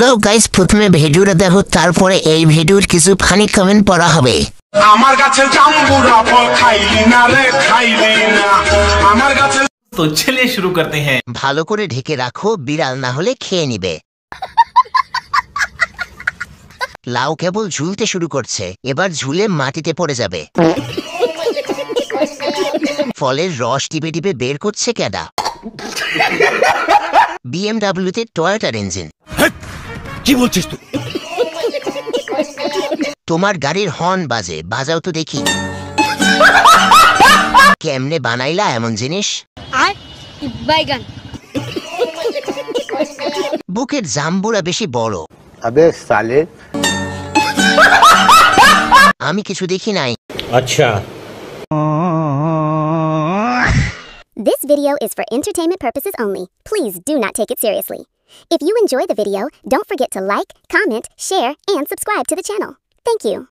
Hello guys, প্রথমে ভিডিওটা দেখো, তারপরে এই ভিডিওর কিছু ফানি কমেন্ট পড়া হবে। আমার কাছে জাম্বুরা ফল খাইলি না রে, খাইলি না আমার কাছে। तो चलिए शुरू करते हैं। ভালো করে ঢেকে রাখো, বিড়াল না হলে খেয়ে নিবে। লাউ কেবল ঝুলতে শুরু করছে, এবার ঝুলে মাটিতে পড়ে যাবে। ফলের রস টিপে টিপে বের করছে কেডা? বিএমডব্লিউতে টয়োটার ইঞ্জিন। কি বলছিস তুই? তোমার গাড়ির হর্ন বাজে, বাজাও তো দেখি। কেমনে বানাইলা এমন জিনিস? বুকের জাম্বুরা বেশি বড়। আবে সালে, আমি কিছু দেখি নাই। আচ্ছা। This video is for entertainment purposes only. Please do not take it seriously. If you enjoy the video, don't forget to like, comment, share, and subscribe to the channel. Thank you.